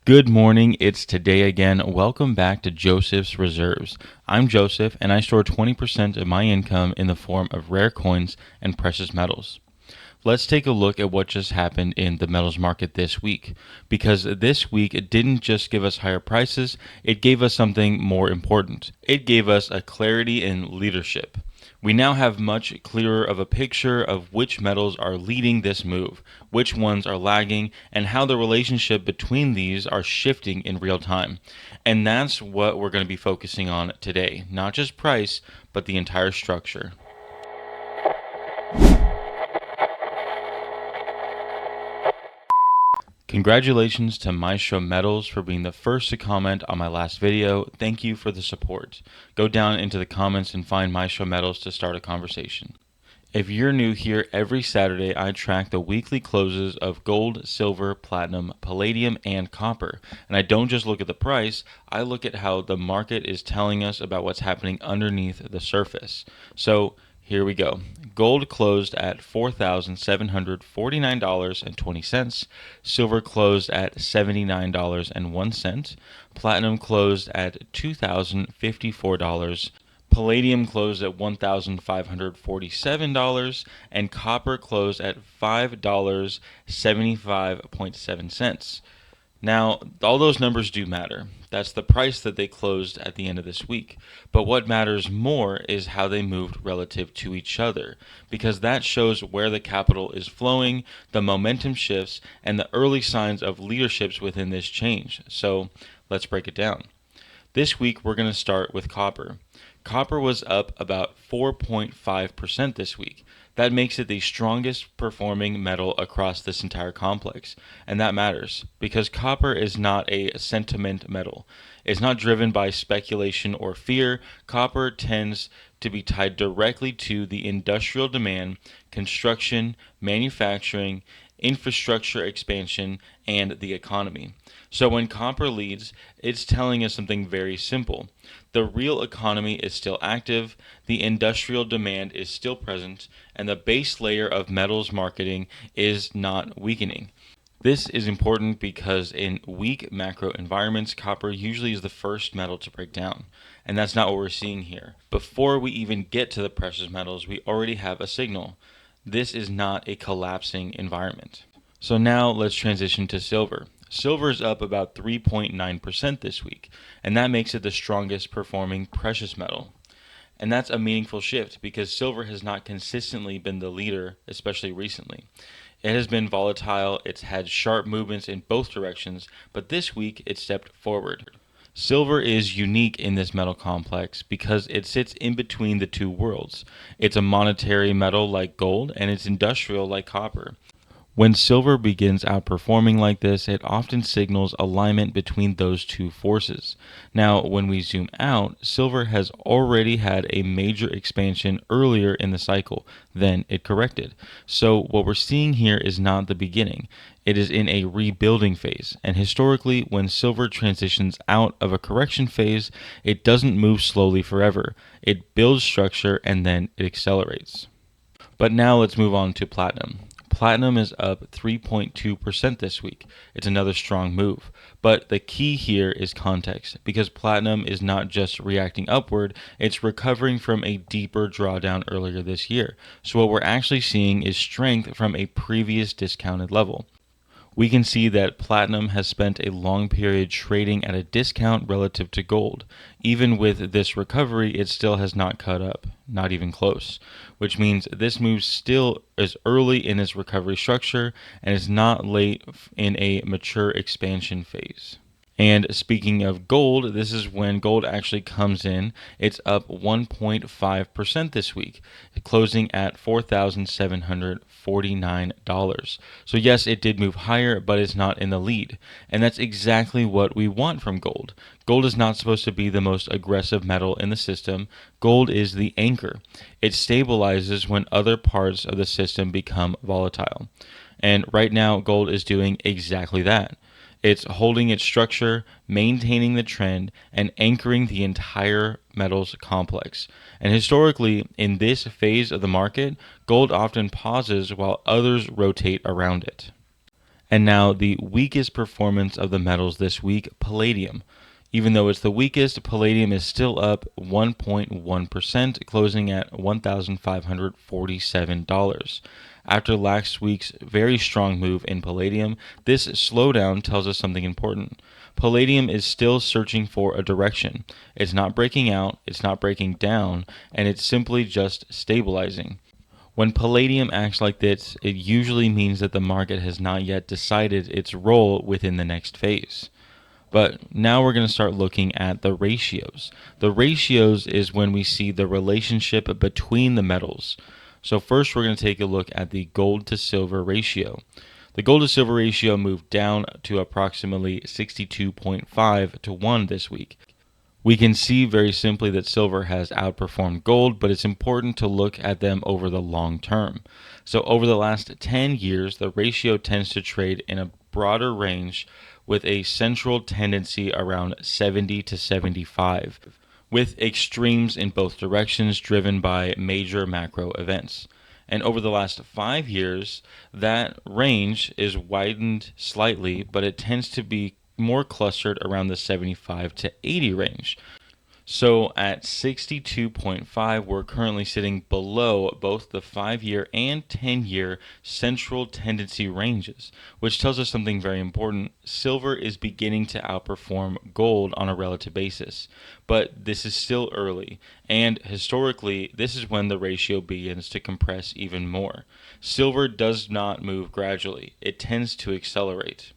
Good morning, it's today again. Welcome back to Joseph's Reserves. I'm Joseph, and I store 20% of my income in the form of rare coins and precious metals. Let's take a look at what just happened in the metals market this week, because this week it didn't just give us higher prices, it gave us something more important. It gave us a clarity in leadership. We now have much clearer of a picture of which metals are leading this move, which ones are lagging, and how the relationship between these are shifting in real time. And that's what we're going to be focusing on today, not just price, but the entire structure. Congratulations to Maestro Metals for being the first to comment on my last video. Thank you for the support. Go down into the comments and find Maestro Metals to start a conversation. If you're new here, every Saturday I track the weekly closes of gold, silver, platinum, palladium, and copper. And I don't just look at the price, I look at how the market is telling us about what's happening underneath the surface. So here we go. Gold closed at $4,749.20. Silver closed at $79.01. Platinum closed at $2,054. Palladium closed at $1,547, and copper closed at $5.75.7. Now, all those numbers do matter. That's the price that they closed at the end of this week. But what matters more is how they moved relative to each other, because that shows where the capital is flowing, the momentum shifts, and the early signs of leaderships within this change. So let's break it down. This week, we're going to start with copper. Copper was up about 4.5% this week. That makes it the strongest performing metal across this entire complex. And that matters because copper is not a sentiment metal. It's not driven by speculation or fear. Copper tends to be tied directly to the industrial demand, construction, manufacturing, infrastructure expansion, and the economy. So when copper leads, it's telling us something very simple. The real economy is still active, the industrial demand is still present, and the base layer of metals marketing is not weakening. This is important because in weak macro environments, copper usually is the first metal to break down. And that's not what we're seeing here. Before we even get to the precious metals, we already have a signal. This is not a collapsing environment. So now let's transition to silver. Silver is up about 3.9% this week, and that makes it the strongest performing precious metal. And that's a meaningful shift because silver has not consistently been the leader, especially recently. It has been volatile, it's had sharp movements in both directions, but this week it stepped forward. Silver is unique in this metal complex because it sits in between the two worlds. It's a monetary metal like gold, and it's industrial like copper. When silver begins outperforming like this, it often signals alignment between those two forces. Now, when we zoom out, silver has already had a major expansion earlier in the cycle, then it corrected. So what we're seeing here is not the beginning. It is in a rebuilding phase, and historically, when silver transitions out of a correction phase, it doesn't move slowly forever. It builds structure and then it accelerates. But now let's move on to platinum. Platinum is up 3.2% this week. It's another strong move. But the key here is context, because platinum is not just reacting upward, it's recovering from a deeper drawdown earlier this year. So what we're actually seeing is strength from a previous discounted level. We can see that platinum has spent a long period trading at a discount relative to gold. Even with this recovery, it still has not caught up, not even close, which means this move still is early in its recovery structure and is not late in a mature expansion phase. And speaking of gold, this is when gold actually comes in. It's up 1.5% this week, closing at $4,749. So yes, it did move higher, but it's not in the lead. And that's exactly what we want from gold. Gold is not supposed to be the most aggressive metal in the system. Gold is the anchor. It stabilizes when other parts of the system become volatile. And right now, gold is doing exactly that. It's holding its structure, maintaining the trend, and anchoring the entire metals complex. And historically, in this phase of the market, gold often pauses while others rotate around it. And now the weakest performance of the metals this week, palladium. Even though it's the weakest, palladium is still up 1.1%, closing at $1,547. After last week's very strong move in palladium, this slowdown tells us something important. Palladium is still searching for a direction. It's not breaking out, it's not breaking down, and it's simply just stabilizing. When palladium acts like this, it usually means that the market has not yet decided its role within the next phase. But now we're going to start looking at the ratios. The ratios is when we see the relationship between the metals. So first we're going to take a look at the gold to silver ratio. The gold to silver ratio moved down to approximately 62.5 to 1 this week. We can see very simply that silver has outperformed gold, but it's important to look at them over the long term. So over the last 10 years, the ratio tends to trade in a broader range with a central tendency around 70 to 75, with extremes in both directions driven by major macro events. And over the last 5 years, that range is widened slightly, but it tends to be more clustered around the 75 to 80 range. So at 62.5, we're currently sitting below both the 5-year and 10-year central tendency ranges, which tells us something very important. Silver is beginning to outperform gold on a relative basis, but this is still early, and historically, this is when the ratio begins to compress even more. Silver does not move gradually, it tends to accelerate.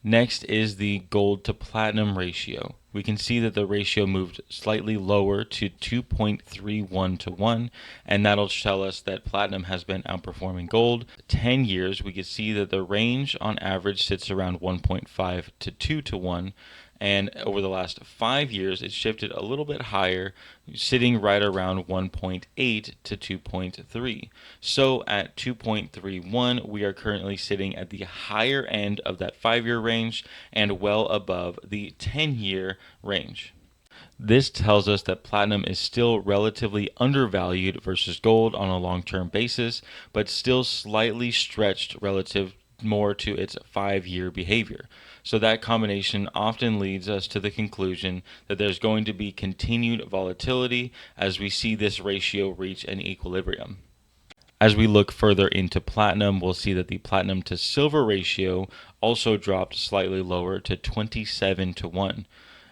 Next is the gold to platinum ratio. We can see that the ratio moved slightly lower to 2.31 to 1, and that'll tell us that platinum has been outperforming gold. 10 years, we can see that the range on average sits around 1.5 to 2 to 1, and over the last 5 years, it's shifted a little bit higher, sitting right around 1.8 to 2.3. So at 2.31, we are currently sitting at the higher end of that 5-year range and well above the 10-year range. This tells us that platinum is still relatively undervalued versus gold on a long-term basis, but still slightly stretched relative more to its 5-year behavior. So that combination often leads us to the conclusion that there's going to be continued volatility as we see this ratio reach an equilibrium. As we look further into platinum, we'll see that the platinum to silver ratio also dropped slightly lower to 27 to 1.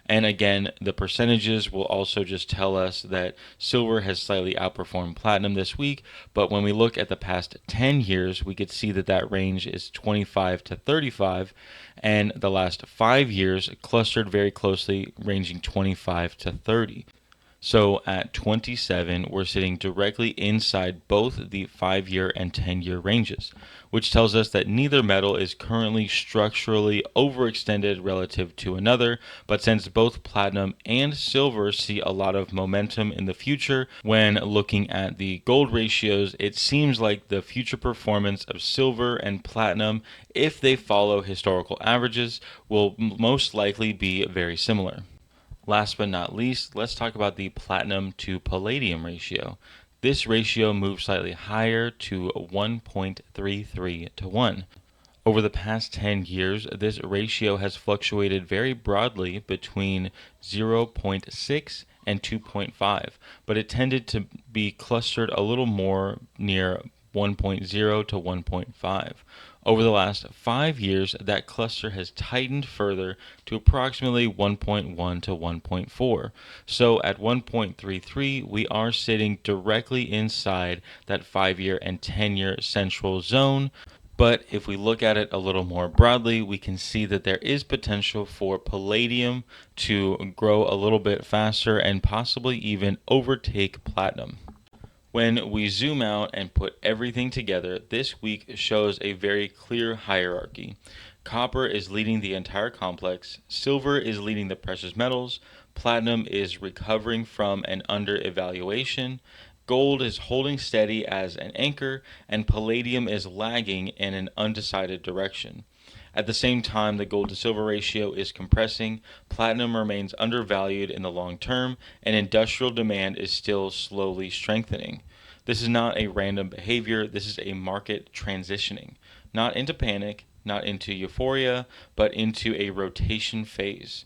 And again, the percentages will also just tell us that silver has slightly outperformed platinum this week, but when we look at the past 10 years, we could see that that range is 25 to 35, and the last 5 years clustered very closely, ranging 25 to 30. So at 27, we're sitting directly inside both the 5-year and 10-year ranges, which tells us that neither metal is currently structurally overextended relative to another, but since both platinum and silver see a lot of momentum in the future, when looking at the gold ratios, it seems like the future performance of silver and platinum, if they follow historical averages, will most likely be very similar. Last but not least, let's talk about the platinum to palladium ratio. This ratio moved slightly higher to 1.33 to 1. Over the past 10 years, this ratio has fluctuated very broadly between 0.6 and 2.5, but it tended to be clustered a little more near 1.0 to 1.5. Over the last 5 years, that cluster has tightened further to approximately 1.1 to 1.4. So at 1.33, we are sitting directly inside that 5-year and 10-year central zone. But if we look at it a little more broadly, we can see that there is potential for palladium to grow a little bit faster and possibly even overtake platinum. When we zoom out and put everything together, this week shows a very clear hierarchy. Copper is leading the entire complex, silver is leading the precious metals, platinum is recovering from an under-evaluation, gold is holding steady as an anchor, and palladium is lagging in an undecided direction. At the same time, the gold to silver ratio is compressing, platinum remains undervalued in the long term, and industrial demand is still slowly strengthening. This is not a random behavior, this is a market transitioning. Not into panic, not into euphoria, but into a rotation phase.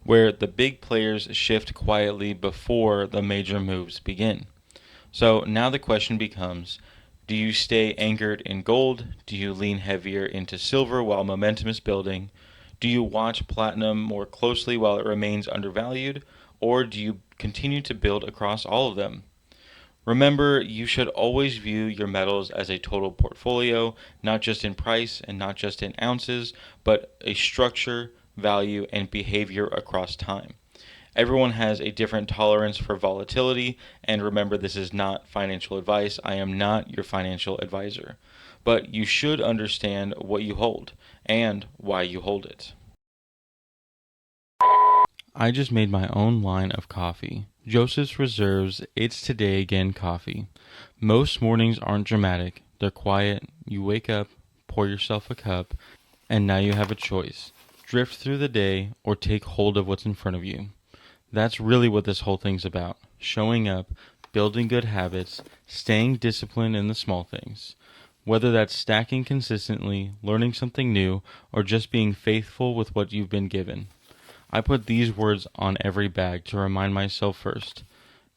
Where the big players shift quietly before the major moves begin. So now the question becomes, do you stay anchored in gold? Do you lean heavier into silver while momentum is building? Do you watch platinum more closely while it remains undervalued? Or do you continue to build across all of them? Remember, you should always view your metals as a total portfolio, not just in price and not just in ounces, but a structure, value, and behavior across time. Everyone has a different tolerance for volatility, and remember, this is not financial advice. I am not your financial advisor. But you should understand what you hold and why you hold it. I just made my own line of coffee. Joseph's Reserves It's Today Again coffee. Most mornings aren't dramatic. They're quiet. You wake up, pour yourself a cup, and now you have a choice. Drift through the day or take hold of what's in front of you. That's really what this whole thing's about. Showing up, building good habits, staying disciplined in the small things. Whether that's stacking consistently, learning something new, or just being faithful with what you've been given. I put these words on every bag to remind myself first.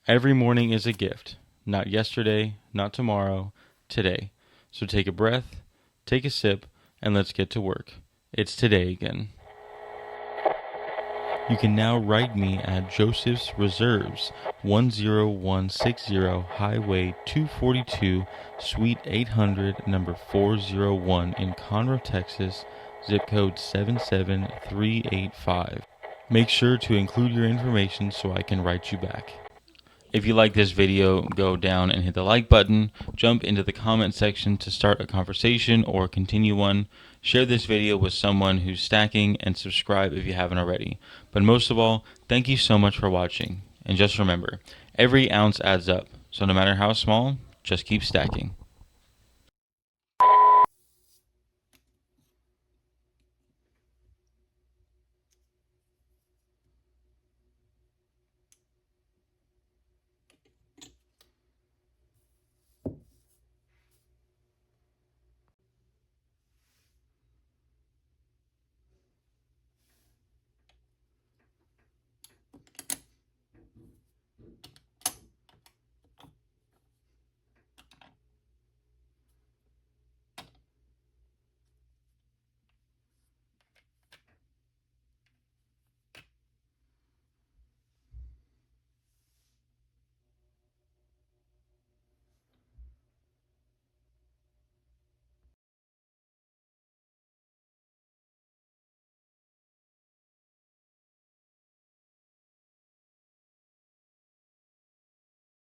Every morning is a gift. Not yesterday, not tomorrow, today. So take a breath, take a sip, and let's get to work. It's today again. You can now write me at Joseph's Reserves, 10160 Highway 242, Suite 800, number 401 in Conroe, Texas, zip code 77385. Make sure to include your information so I can write you back. If you like this video, go down and hit the like button, jump into the comment section to start a conversation or continue one, share this video with someone who's stacking, and subscribe if you haven't already. But most of all, thank you so much for watching. And just remember, every ounce adds up, so no matter how small, just keep stacking.